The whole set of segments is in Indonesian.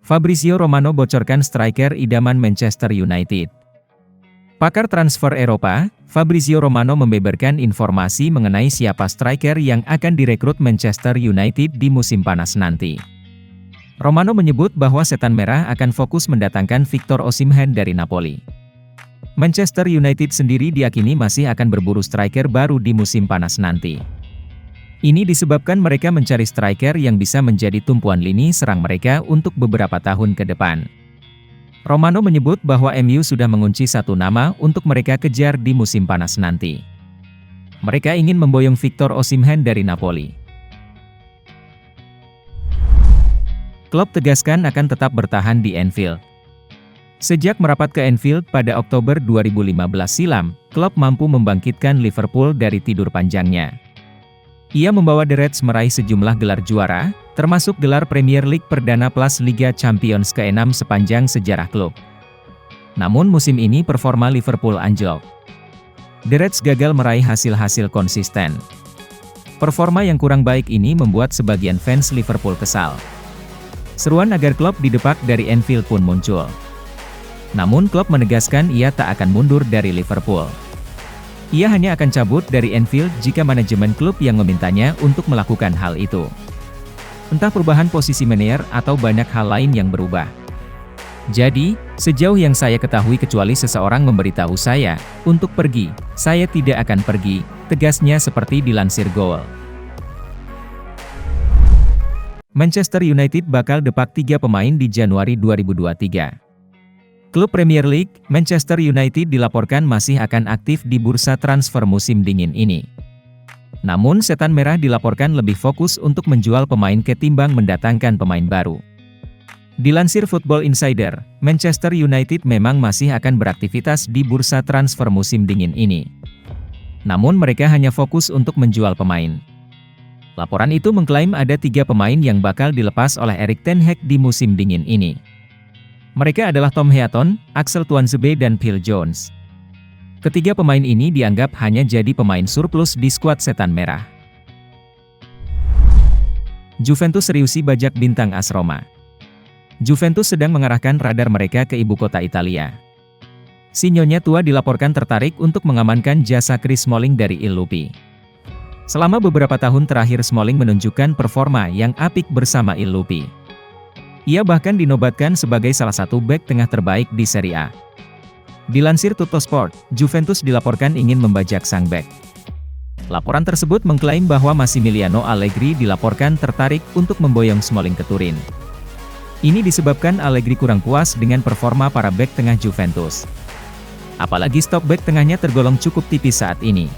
Fabrizio Romano bocorkan striker idaman Manchester United. Pakar transfer Eropa, Fabrizio Romano membeberkan informasi mengenai siapa striker yang akan direkrut Manchester United di musim panas nanti. Romano menyebut bahwa Setan Merah akan fokus mendatangkan Victor Osimhen dari Napoli. Manchester United sendiri diyakini masih akan berburu striker baru di musim panas nanti. Ini disebabkan mereka mencari striker yang bisa menjadi tumpuan lini serang mereka untuk beberapa tahun ke depan. Romano menyebut bahwa MU sudah mengunci satu nama untuk mereka kejar di musim panas nanti. Mereka ingin memboyong Victor Osimhen dari Napoli. Klub tegaskan akan tetap bertahan di Anfield. Sejak merapat ke Anfield pada Oktober 2015 silam, klub mampu membangkitkan Liverpool dari tidur panjangnya. Ia membawa The Reds meraih sejumlah gelar juara, termasuk gelar Premier League perdana plus Liga Champions ke-6 sepanjang sejarah klub. Namun musim ini performa Liverpool anjlok. The Reds gagal meraih hasil-hasil konsisten. Performa yang kurang baik ini membuat sebagian fans Liverpool kesal. Seruan agar klub didepak dari Anfield pun muncul. Namun klub menegaskan ia tak akan mundur dari Liverpool. Ia hanya akan cabut dari Anfield jika manajemen klub yang memintanya untuk melakukan hal itu. Entah perubahan posisi manajer atau banyak hal lain yang berubah. Jadi, sejauh yang saya ketahui kecuali seseorang memberitahu saya untuk pergi, saya tidak akan pergi, tegasnya seperti dilansir Goal. Manchester United bakal depak 3 pemain di Januari 2023. Klub Premier League, Manchester United dilaporkan masih akan aktif di bursa transfer musim dingin ini. Namun Setan Merah dilaporkan lebih fokus untuk menjual pemain ketimbang mendatangkan pemain baru. Dilansir Football Insider, Manchester United memang masih akan beraktivitas di bursa transfer musim dingin ini. Namun mereka hanya fokus untuk menjual pemain. Laporan itu mengklaim ada 3 pemain yang bakal dilepas oleh Erik ten Hag di musim dingin ini. Mereka adalah Tom Heaton, Axel Tuanzebe dan Phil Jones. Ketiga pemain ini dianggap hanya jadi pemain surplus di skuad Setan Merah. Juventus seriusi bajak bintang AS Roma. Juventus sedang mengarahkan radar mereka ke ibu kota Italia. Si Nyonya tua dilaporkan tertarik untuk mengamankan jasa Chris Smalling dari Il Lupi. Selama beberapa tahun terakhir Smalling menunjukkan performa yang apik bersama Il Lupi. Ia bahkan dinobatkan sebagai salah satu bek tengah terbaik di Serie A. Dilansir Tuttosport, Juventus dilaporkan ingin membajak sang bek. Laporan tersebut mengklaim bahwa Massimiliano Allegri dilaporkan tertarik untuk memboyong Smalling ke Turin. Ini disebabkan Allegri kurang puas dengan performa para bek tengah Juventus. Apalagi stok bek tengahnya tergolong cukup tipis saat ini.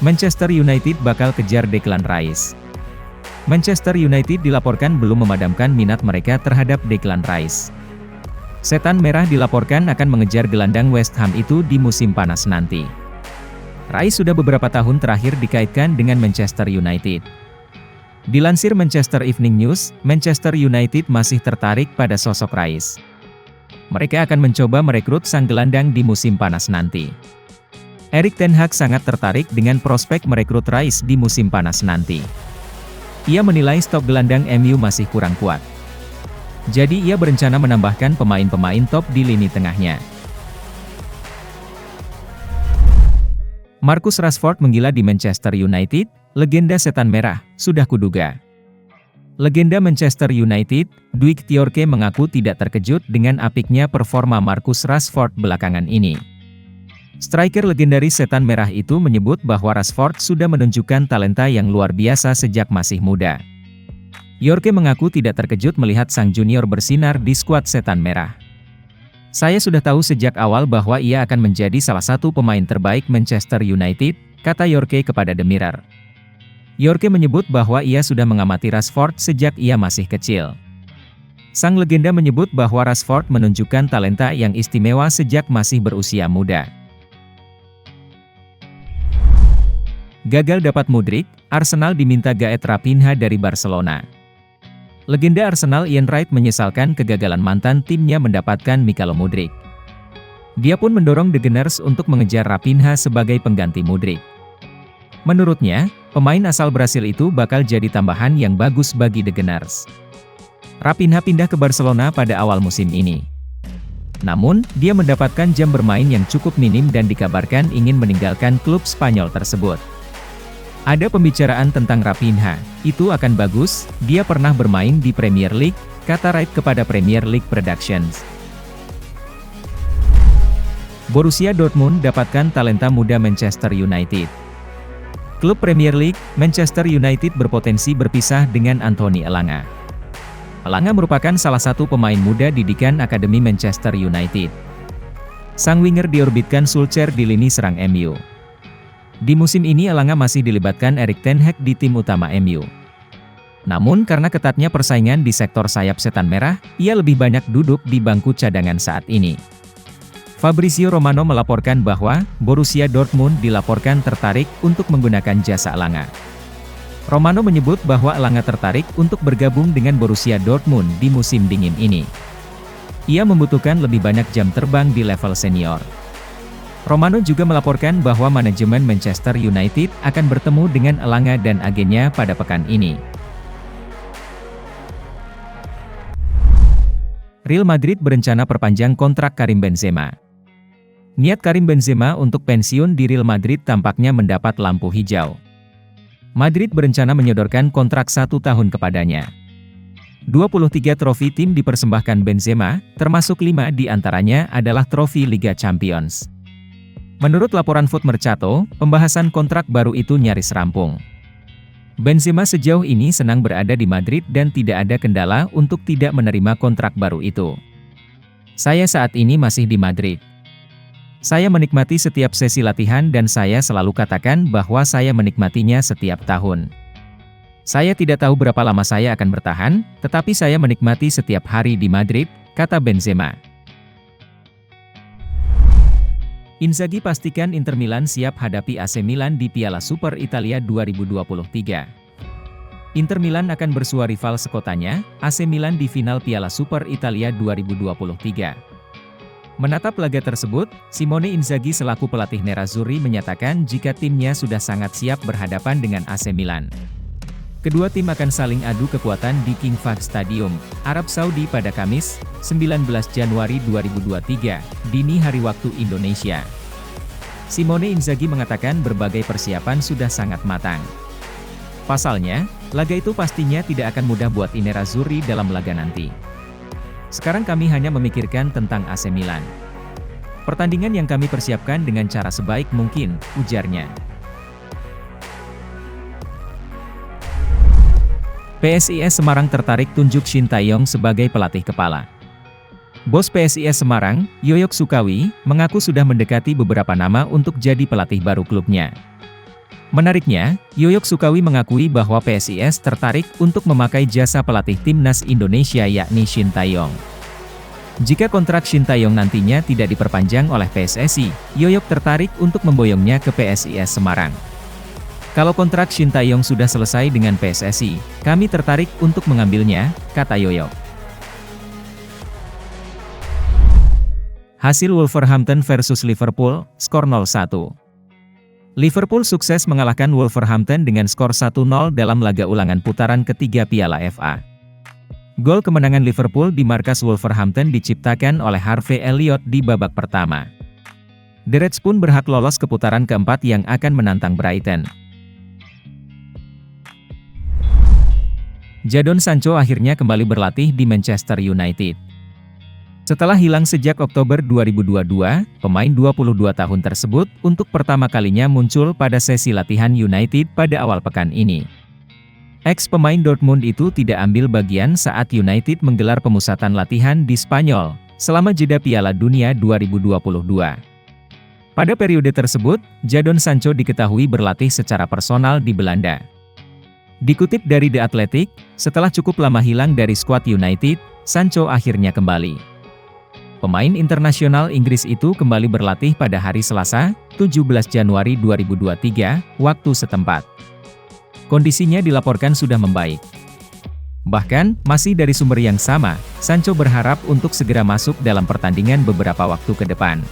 Manchester United bakal kejar Declan Rice. Manchester United dilaporkan belum memadamkan minat mereka terhadap Declan Rice. Setan Merah dilaporkan akan mengejar gelandang West Ham itu di musim panas nanti. Rice sudah beberapa tahun terakhir dikaitkan dengan Manchester United. Dilansir Manchester Evening News, Manchester United masih tertarik pada sosok Rice. Mereka akan mencoba merekrut sang gelandang di musim panas nanti. Erik ten Hag sangat tertarik dengan prospek merekrut Rice di musim panas nanti. Ia menilai stok gelandang MU masih kurang kuat. Jadi ia berencana menambahkan pemain-pemain top di lini tengahnya. Marcus Rashford menggila di Manchester United, legenda Setan Merah, sudah kuduga. Legenda Manchester United, Dwight Yorke mengaku tidak terkejut dengan apiknya performa Marcus Rashford belakangan ini. Striker legendaris Setan Merah itu menyebut bahwa Rashford sudah menunjukkan talenta yang luar biasa sejak masih muda. Yorke mengaku tidak terkejut melihat sang junior bersinar di skuad Setan Merah. Saya sudah tahu sejak awal bahwa ia akan menjadi salah satu pemain terbaik Manchester United, kata Yorke kepada The Mirror. Yorke menyebut bahwa ia sudah mengamati Rashford sejak ia masih kecil. Sang legenda menyebut bahwa Rashford menunjukkan talenta yang istimewa sejak masih berusia muda. Gagal dapat Mudryk, Arsenal diminta Gaet Raphinha dari Barcelona. Legenda Arsenal Ian Wright menyesalkan kegagalan mantan timnya mendapatkan Mykhailo Mudryk. Dia pun mendorong The Gunners untuk mengejar Raphinha sebagai pengganti Mudryk. Menurutnya, Pemain asal Brasil itu bakal jadi tambahan yang bagus bagi The Gunners. Raphinha pindah ke Barcelona pada awal musim ini. Namun, dia mendapatkan jam bermain yang cukup minim dan dikabarkan ingin meninggalkan klub Spanyol tersebut. Ada pembicaraan tentang Raphinha, itu akan bagus, dia pernah bermain di Premier League, kata Wright kepada Premier League Productions. Borussia Dortmund dapatkan talenta muda Manchester United. Klub Premier League, Manchester United berpotensi berpisah dengan Anthony Elanga. Elanga merupakan salah satu pemain muda didikan Akademi Manchester United. Sang winger diorbitkan Solskjaer di lini serang MU. Di musim ini Elanga masih dilibatkan Erik ten Hag di tim utama MU. Namun karena ketatnya persaingan di sektor sayap setan merah, ia lebih banyak duduk di bangku cadangan saat ini. Fabrizio Romano melaporkan bahwa Borussia Dortmund dilaporkan tertarik untuk menggunakan jasa Elanga. Romano menyebut bahwa Elanga tertarik untuk bergabung dengan Borussia Dortmund di musim dingin ini. Ia membutuhkan lebih banyak jam terbang di level senior. Romano juga melaporkan bahwa manajemen Manchester United akan bertemu dengan Elanga dan agennya pada pekan ini. Real Madrid berencana perpanjang kontrak Karim Benzema. Niat Karim Benzema untuk pensiun di Real Madrid tampaknya mendapat lampu hijau. Madrid berencana menyodorkan kontrak 1 tahun kepadanya. 23 trofi tim dipersembahkan Benzema, termasuk 5 di antaranya adalah trofi Liga Champions. Menurut laporan Foot Mercato, pembahasan kontrak baru itu nyaris rampung. Benzema sejauh ini senang berada di Madrid dan tidak ada kendala untuk tidak menerima kontrak baru itu. Saya saat ini masih di Madrid. Saya menikmati setiap sesi latihan dan saya selalu katakan bahwa saya menikmatinya setiap tahun. Saya tidak tahu berapa lama saya akan bertahan, tetapi saya menikmati setiap hari di Madrid, kata Benzema. Inzaghi pastikan Inter Milan siap hadapi AC Milan di Piala Super Italia 2023. Inter Milan akan bersua rival sekotanya, AC Milan di final Piala Super Italia 2023. Menatap laga tersebut, Simone Inzaghi selaku pelatih Nerazzurri menyatakan jika timnya sudah sangat siap berhadapan dengan AC Milan. Kedua tim akan saling adu kekuatan di King Fahd Stadium, Arab Saudi pada Kamis, 19 Januari 2023, dini hari waktu Indonesia. Simone Inzaghi mengatakan berbagai persiapan sudah sangat matang. Pasalnya, laga itu pastinya tidak akan mudah buat Nerazzurri dalam laga nanti. Sekarang kami hanya memikirkan tentang AC Milan. Pertandingan yang kami persiapkan dengan cara sebaik mungkin, ujarnya. PSIS Semarang tertarik tunjuk Shin Tae-yong sebagai pelatih kepala. Bos PSIS Semarang, Yoyok Sukawi, mengaku sudah mendekati beberapa nama untuk jadi pelatih baru klubnya. Menariknya, Yoyok Sukawi mengakui bahwa PSIS tertarik untuk memakai jasa pelatih timnas Indonesia yakni Shin Tae-yong. Jika kontrak Shin Tae-yong nantinya tidak diperpanjang oleh PSSI, Yoyok tertarik untuk memboyongnya ke PSIS Semarang. Kalau kontrak Shin Tae-yong sudah selesai dengan PSSI, kami tertarik untuk mengambilnya, kata Yoyok. Hasil Wolverhampton versus Liverpool, skor 0-1. Liverpool sukses mengalahkan Wolverhampton dengan skor 1-0 dalam laga ulangan putaran ketiga Piala FA. Gol kemenangan Liverpool di markas Wolverhampton diciptakan oleh Harvey Elliott di babak pertama. The Reds pun berhak lolos ke putaran keempat yang akan menantang Brighton. Jadon Sancho akhirnya kembali berlatih di Manchester United. Setelah hilang sejak Oktober 2022, pemain 22 tahun tersebut untuk pertama kalinya muncul pada sesi latihan United pada awal pekan ini. Ex-pemain Dortmund itu tidak ambil bagian saat United menggelar pemusatan latihan di Spanyol, selama jeda Piala Dunia 2022. Pada periode tersebut, Jadon Sancho diketahui berlatih secara personal di Belanda. Dikutip dari The Athletic, setelah cukup lama hilang dari skuad United, Sancho akhirnya kembali. Pemain internasional Inggris itu kembali berlatih pada hari Selasa, 17 Januari 2023, waktu setempat. Kondisinya dilaporkan sudah membaik. Bahkan, masih dari sumber yang sama, Sancho berharap untuk segera masuk dalam pertandingan beberapa waktu ke depan.